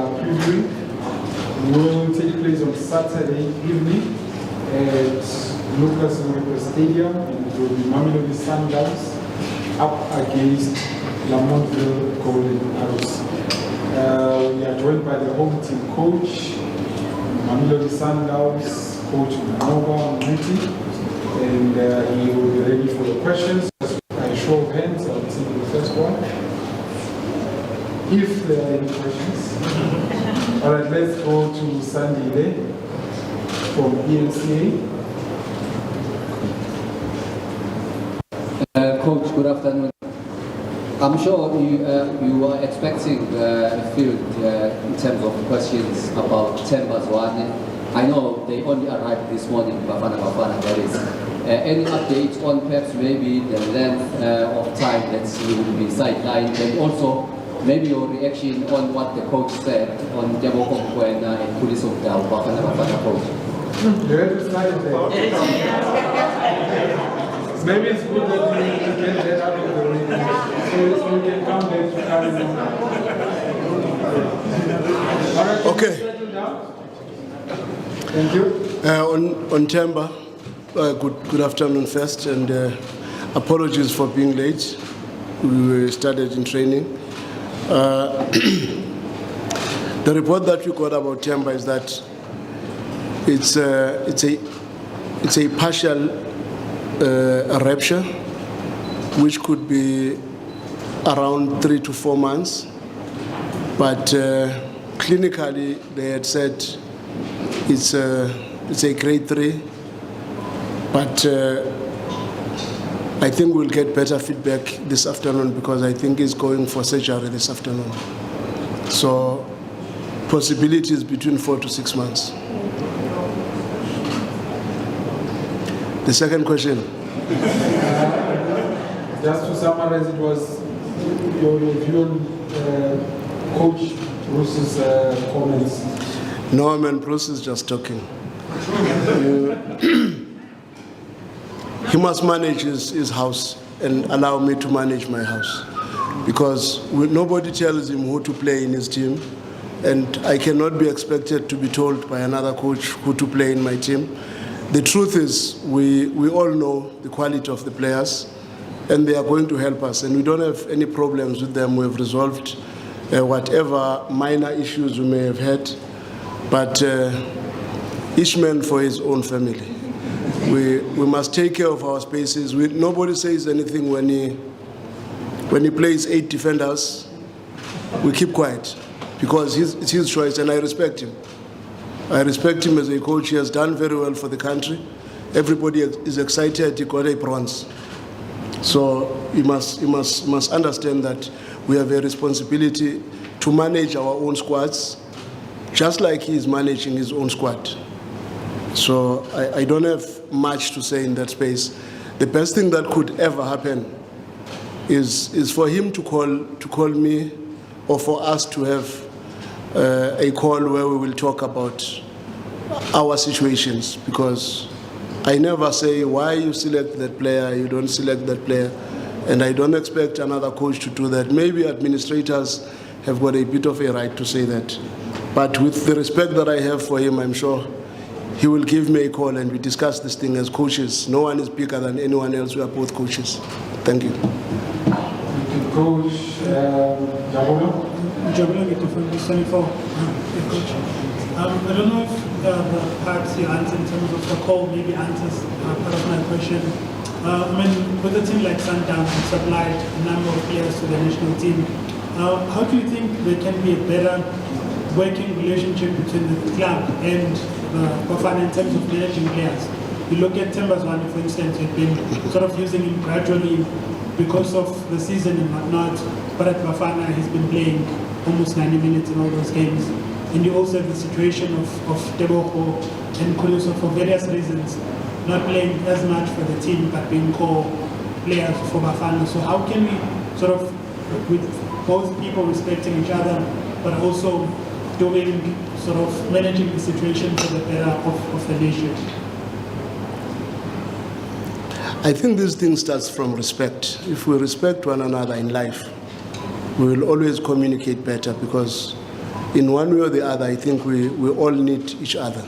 are previewing will take place on Saturday evening at Lucas Oil Stadium. It will be Mamelody Sundowns up against Lamontville Golden Arrows. We are joined by the home team coach, Mamelody Sundowns, Coach Manova Muti, and he will be ready for the questions. By show of hands, I'll take the first one. If there are any questions. All right, let's go to Sandy from EMCA. Coach, good afternoon. I'm sure you are expecting a field in terms of questions about Tembas one. I know they only arrived this morning, Bafana, that is. Any updates on perhaps maybe the length of time that he will be sidelined, and also maybe your reaction on what the coach said on Debo Komkwena and Police of Dao, Bafana coach? Maybe it's good that we get that out of the way, so we can come back to carry on. Okay. Thank you. On Temba, good afternoon first, and apologies for being late. We started in training. The report that we got about Temba is that it's a partial rupture, which could be around 3 to 4 months, but clinically they had said it's a grade 3, but I think we'll get better feedback this afternoon because I think he's going for surgery this afternoon. So possibilities between 4 to 6 months. The second question. Just to summarize, it was your view on Coach Bruce's comments. No, man, Bruce is just talking. He must manage his house and allow me to manage my house, because nobody tells him who to play in his team, and I cannot be expected to be told by another coach who to play in my team. The truth is, we all know the quality of the players, and they are going to help us, and we don't have any problems with them. We have resolved whatever minor issues we may have had, but each man for his own family. We must take care of our spaces. Nobody says anything when he plays 8 defenders. We keep quiet because it's his choice, and I respect him. I respect him as a coach. He has done very well for the country. Everybody is excited. He got a bronze. So he must understand that we have a responsibility to manage our own squads, just like he is managing his own squad. So I don't have much to say in that space. The best thing that could ever happen is for him to call me, or for us to have a call where we will talk about our situations, because I never say why you select that player, you don't select that player, and I don't expect another coach to do that. Maybe administrators have got a bit of a right to say that, but with the respect that I have for him, I'm sure he will give me a call and we discuss this thing as coaches. No one is bigger than anyone else. We are both coaches. Thank you. Coach Jabola. From 24. Coach. I don't know if perhaps your answer in terms of the call maybe answers part of my question. I mean, with a team like Sundowns, who supplied a number of players to the national team, how do you think there can be a better working relationship between the club and Bafana in terms of managing players? You look at Tembas one, for instance, you've been sort of using him gradually because of the season and whatnot, but at Bafana he's been playing almost 90 minutes in all those games. And you also have the situation of Tebogo and Kuluso for various reasons, not playing as much for the team but being core players for Bafana. So how can we sort of, with both people respecting each other, but also doing sort of managing the situation for the better of the nation? I think this thing starts from respect. If we respect one another in life, we will always communicate better, because in one way or the other, I think we all need each other.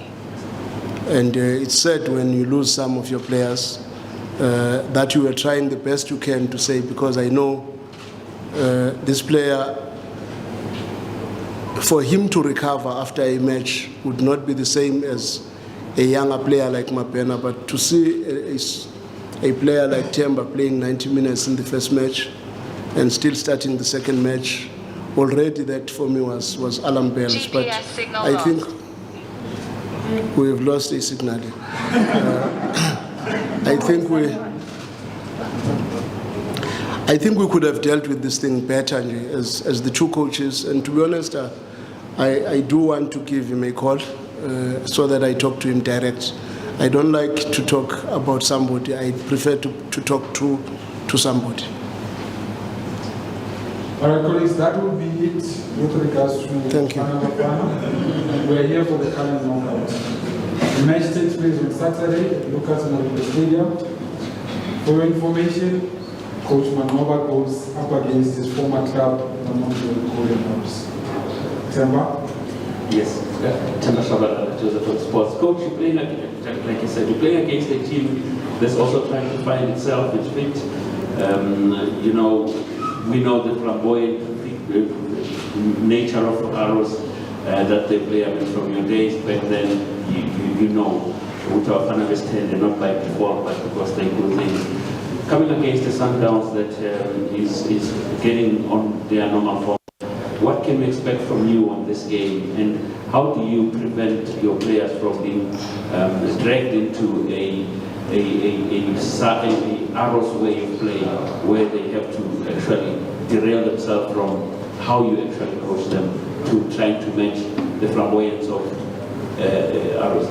And it's sad when you lose some of your players that you are trying the best you can to say, because I know this player, for him to recover after a match would not be the same as a younger player like Mapena, but to see a player like Temba playing 90 minutes in the first match and still starting the second match, already that for me was alarm bells. But I think we've lost a signal. I think we could have dealt with this thing better as the two coaches. And to be honest, I do want to give him a call so that I talk to him direct. I don't like to talk about somebody. I prefer to talk to somebody. All right, colleagues, that will be it with regards to Thank you. And we're here for the current knockout. The match takes place on Saturday at Lucas Moripe Stadium. For your information, Coach Manoba goes up against his former club, the Golden House. Temba? Yes, Temba Shabala, Joseph Sports. Coach, you play like you said, you play against a team that's also trying to find itself, its feet. We know the flamboyant nature of arrows that they play. I mean, from your days back then, you know, which our fan understand, they're not by default, but because they do things. Coming against the Sundowns that is getting on their normal form, what can we expect from you on this game, and how do you prevent your players from being dragged into a arrows way of playing, where they have to actually derail themselves from how you actually coach them to trying to match the flamboyance of arrows?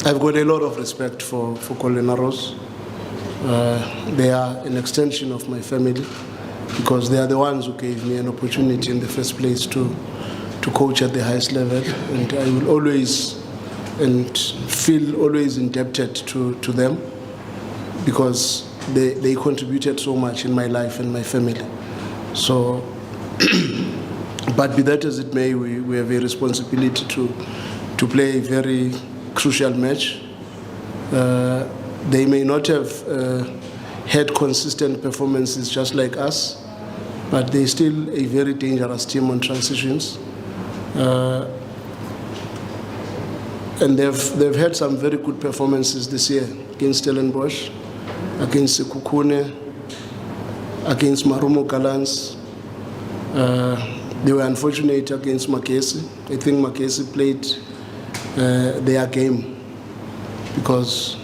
I've got a lot of respect for Golden Arrows. They are an extension of my family, because they are the ones who gave me an opportunity in the first place to coach at the highest level, and I will always and feel always indebted to them, because they contributed so much in my life and my family. So, but be that as it may, we have a responsibility to play a very crucial match. They may not have had consistent performances just like us, but they're still a very dangerous team on transitions. And they've had some very good performances this year against Stellenbosch, against Sekukune, against Marumo Gallants. They were unfortunate against Makesi. I think Makesi played their game, because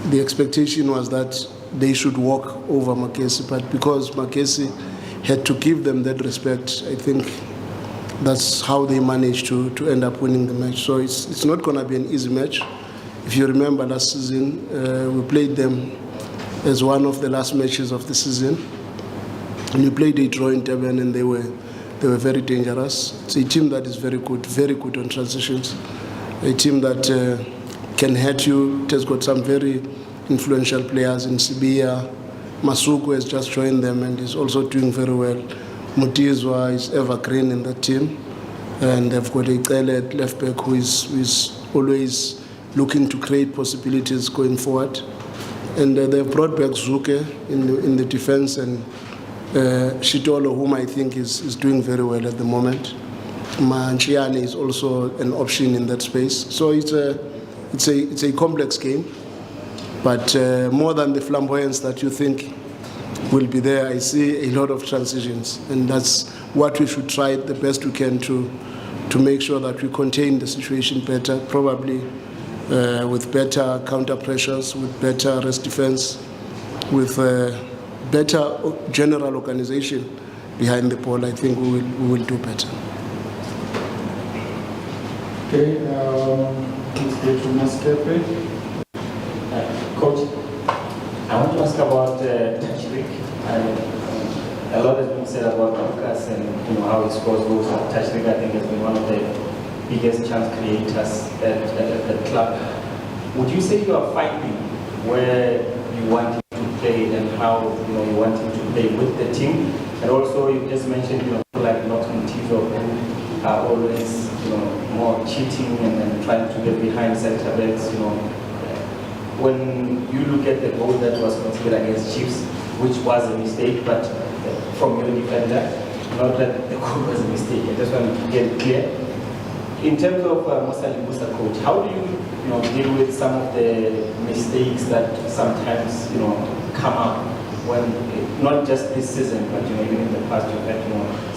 the expectation was that they should walk over Makesi, but because Makesi had to give them that respect, I think that's how they managed to end up winning the match. So it's not going to be an easy match. If you remember last season, we played them as one of the last matches of the season, and we played a draw in Durban, and they were very dangerous. It's a team that is very good on transitions, a team that can hurt you. It has got some very influential players in Sibia. Masuku has just joined them and is also doing very well. Mutizwa is evergreen in that team, and they've got a Cele at left back who is always looking to create possibilities going forward. And they've brought back Zuke in the defense, and Shitolo, whom I think is doing very well at the moment. Manchiani is also an option in that space. So it's a complex game, but more than the flamboyance that you think will be there, I see a lot of transitions, and that's what we should try the best we can to make sure that we contain the situation better, probably with better counter pressures, with better rest defense, with better general organization behind the ball. I think we will do better. Okay, let's go to Maskepe. Coach, I want to ask about touch trick. A lot has been said about Lucas and how he scores goals. Touch trick, I think, has been one of the biggest chance creators at the club. Would you say you are finding where you want him to play and how you want him to play with the team. And also, you just mentioned, people like Norton Tizo who are always, more cheating and then trying to get behind center backs, When you look at the goal that was considered against Chiefs, which was a mistake, but from your defender, not that the goal was a mistake. I just want to get it clear. In terms of Musa Libusa, coach, how do you, deal with some of the mistakes that sometimes, come up when, not just this season, but even in the past, you've had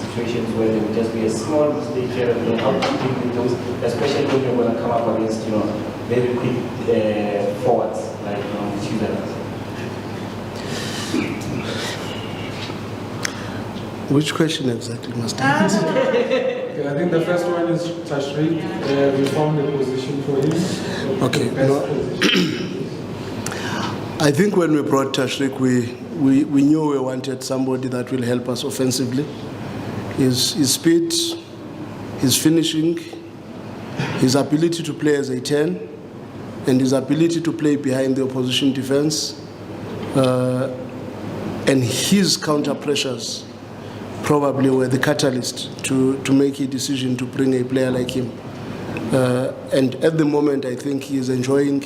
situations where there would just be a small mistake here and there. How do you deal with those, especially when you're going to come up against, very quick forwards like Sundowns? Which question exactly must I answer? Okay, I think the first one is Tashreeq. We found a position for him. Okay. I think when we brought Tashreeq, we knew we wanted somebody that will help us offensively. His speed, his finishing, his ability to play as a 10, and his ability to play behind the opposition defense, and his counter pressures probably were the catalyst to make a decision to bring a player like him. And at the moment, I think he is enjoying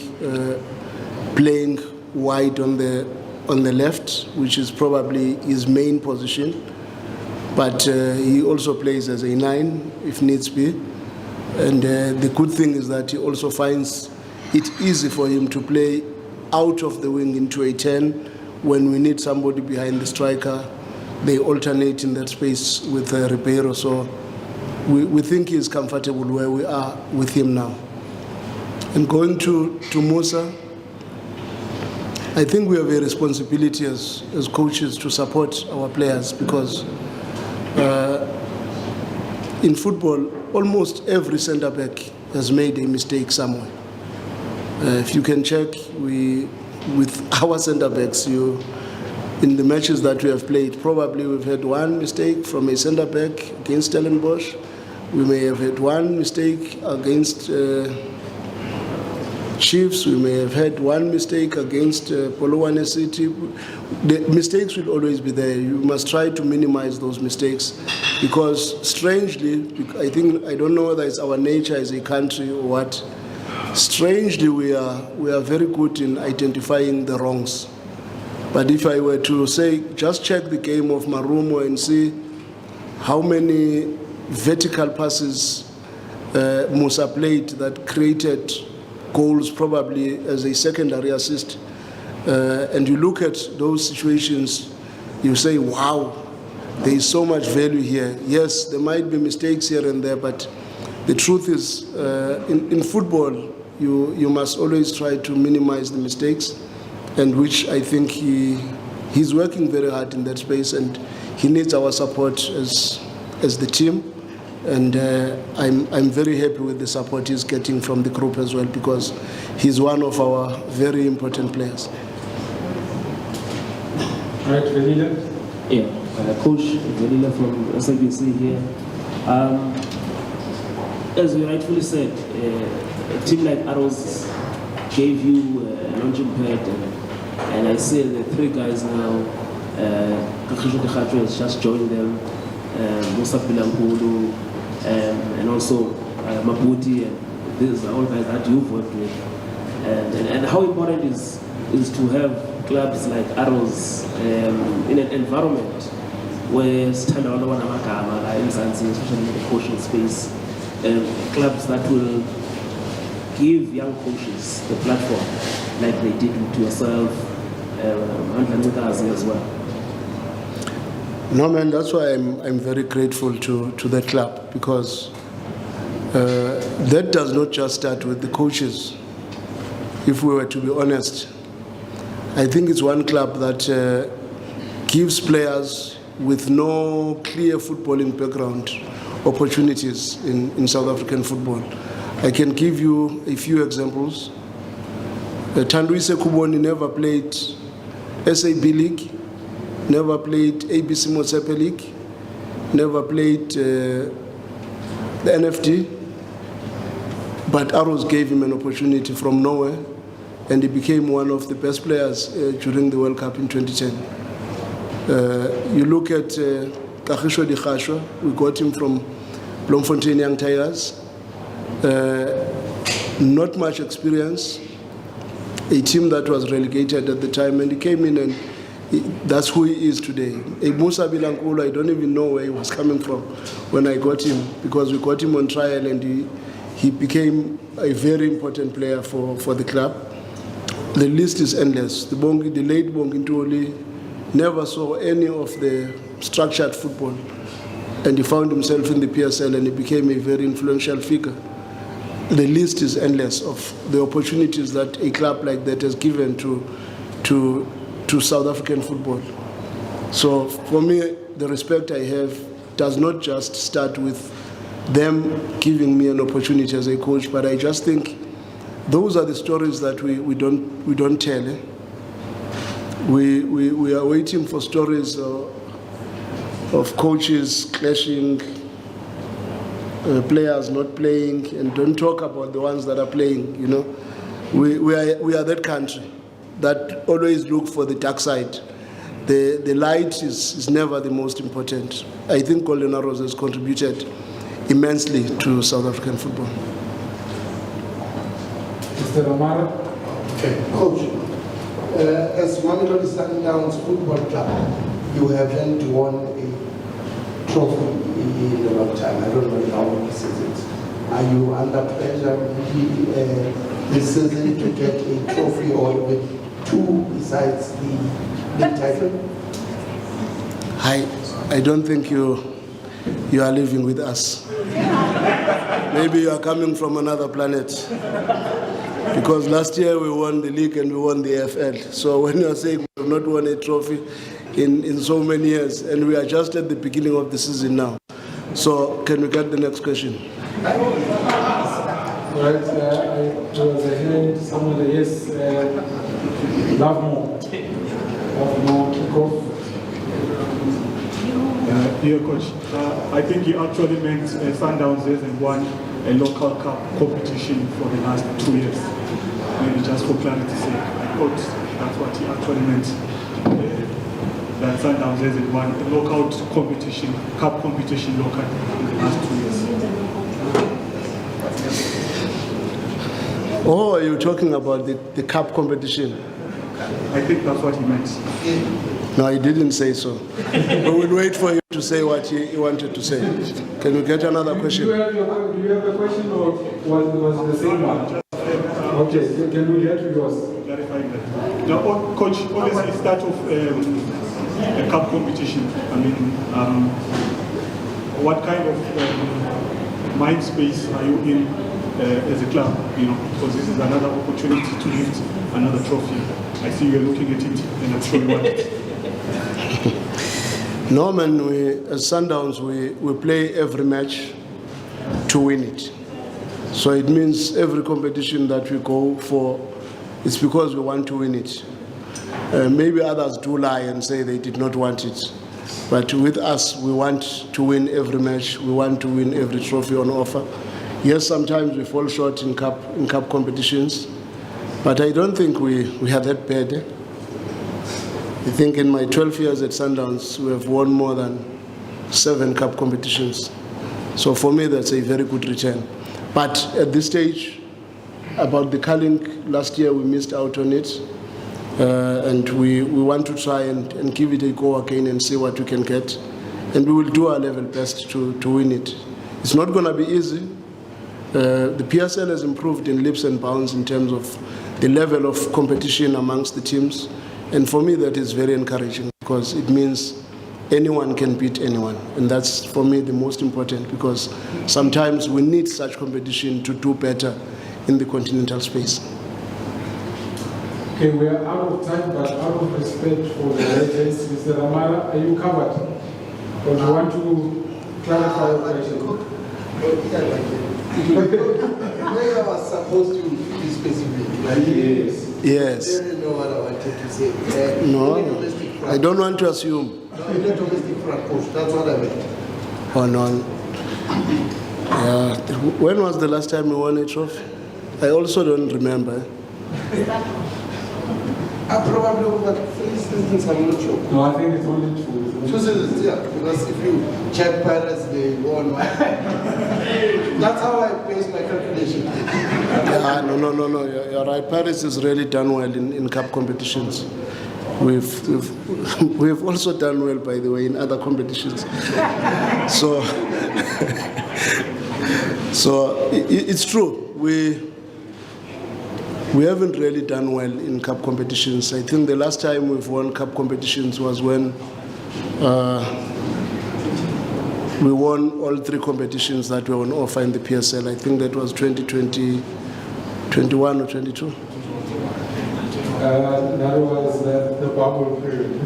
playing wide on the left, which is probably his main position. But he also plays as a 9 if needs be. And the good thing is that he also finds it easy for him to play out of the wing into a 10 when we need somebody behind the striker. They alternate in that space with Ribeiro. So we think he's comfortable where we are with him now. And going to Musa, I think we have a responsibility as coaches to support our players because in football, almost every centre-back has made a mistake somewhere. If you can check, with our centre-backs, in the matches that we have played, probably we've had one mistake from a centre-back against Stellenbosch. We may have had one mistake against Chiefs. We may have had one mistake against Polokwane City. The mistakes will always be there. You must try to minimize those mistakes because strangely, I don't know whether it's our nature as a country or what, strangely we are very good in identifying the wrongs. But if I were to say, just check the game of Marumo and see how many vertical passes Musa played that created goals probably as a secondary assist, and you look at those situations, you say, wow, there is so much value here. Yes, there might be mistakes here and there, but the truth is, in football, you must always try to minimize the mistakes, and which I think he's working very hard in that space, and he needs our support as the team. And I'm very happy with the support he's getting from the group as well because he's one of our very important players. All right, Vanilla. Yeah, Coach Vanilla from SABC here. As you rightfully said, a team like Arrows gave you a launching pad, and I see the 3 guys now. Kakhisho Dekhatwe has just joined them, Musa Pilampulu, and also Maputi, and these are all guys that you've worked with. And how important is to have clubs like Arrows in an environment where especially in the coaching space, clubs that will give young coaches the platform like they did with yourself and as well. No, man, that's why I'm very grateful to that club because that does not just start with the coaches. If we were to be honest, I think it's one club that gives players with no clear footballing background opportunities in South African football. I can give you a few examples. Tandwise Kuboni never played SAB League, never played ABC Motsepe League, never played the NFD, but Arrows gave him an opportunity from nowhere, and he became one of the best players during the World Cup in 2010. You look at Kagisho Dikgasho, we got him from Bloemfontein Young Tigers. Not much experience, a team that was relegated at the time, and he came in and that's who he is today. Musa Bilankulu, I don't even know where he was coming from when I got him, because we got him on trial and he became a very important player for the club. The list is endless. The late Bongintuli never saw any of the structured football, and he found himself in the PSL and he became a very influential figure. The list is endless of the opportunities that a club like that has given to South African football. So for me, the respect I have does not just start with them giving me an opportunity as a coach, but I just think those are the stories that we don't tell. We are waiting for stories of coaches clashing, players not playing, and don't talk about the ones that are playing. You know, we are that country that always look for the dark side. The light is never the most important. I think Golden Arrows has contributed immensely to South African football. Mr. Amara? Okay, Coach, as Mamelodi Sundowns Football Club, you haven't won a trophy in a long time. I don't know how many seasons. Are you under pressure this season to get a trophy or even two besides the big title? I don't think you are living with us. Maybe you are coming from another planet. Because last year we won the league and we won the AFL. So when you are saying we have not won a trophy in so many years, and we are just at the beginning of the season now. So can we get the next question? Right, I was hearing someone that yes, love more, kick off. Dear Coach, I think you actually meant Sundowns hasn't won a local cup competition for the last 2 years. Maybe just for clarity's sake, I thought that's what he actually meant. That Sundowns hasn't won a local competition, cup competition local in the last 2 years. Oh, are you talking about the cup competition? I think that's what he meant. No, he didn't say so. We will wait for you to say what he wanted to say. Can we get another question? Do you have a question or was the same one? Okay, can we get yours? Clarifying that. Now, Coach, obviously start of a cup competition. I mean, what kind of mind space are you in as a club? You know, because this is another opportunity to lift another trophy. I see you're looking at it, and I'm sure you want it. No, man, as Sundowns, we play every match to win it. So it means every competition that we go for, it's because we want to win it. Maybe others do lie and say they did not want it. But with us, we want to win every match. We want to win every trophy on offer. Yes, sometimes we fall short in cup competitions, but I don't think we are that bad. I think in my 12 years at Sundowns, we have won more than 7 cup competitions. So for me, that's a very good return. But at this stage, about the Carling, last year we missed out on it. And we want to try and give it a go again and see what we can get. And we will do our level best to win it. It's not going to be easy. The PSL has improved in leaps and bounds in terms of the level of competition amongst the teams. And for me, that is very encouraging because it means anyone can beat anyone. And that's, for me, the most important because sometimes we need such competition to do better in the continental space. Okay, we are out of time, but out of respect for the legends, Mr. Amara, are you covered? Or do you want to clarify your question? Where I was supposed to be specific. Yes. I didn't know what I wanted to say. No, I don't want to assume. No, it's not domestic front coach. That's what I meant. Oh, no. When was the last time we won a trophy? I also don't remember. Probably over 3 seasons, I'm not sure. No, I think it's only 2. 2 seasons, yeah. Because if you check Paris, they won. That's how I base my calculation. Yeah, no. You're right. Paris has really done well in cup competitions. We've also done well, by the way, in other competitions. So, it's true. We haven't really done well in cup competitions. I think the last time we've won cup competitions was when we won all 3 competitions that were on offer in the PSL. I think that was 2020, 21 or 22. That was the bubble period.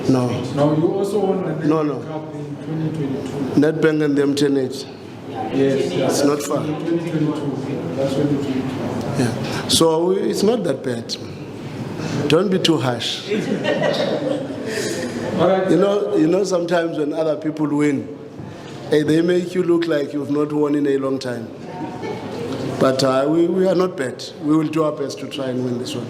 No. No, you also won the No. Cup in 2022. Nedbank and the MTNH. Yes, It's not far. 2022. That's 2022. Yeah. So it's not that bad. Don't be too harsh. All right. You know, sometimes when other people win, they make you look like you've not won in a long time. But we are not bad. We will do our best to try and win this one.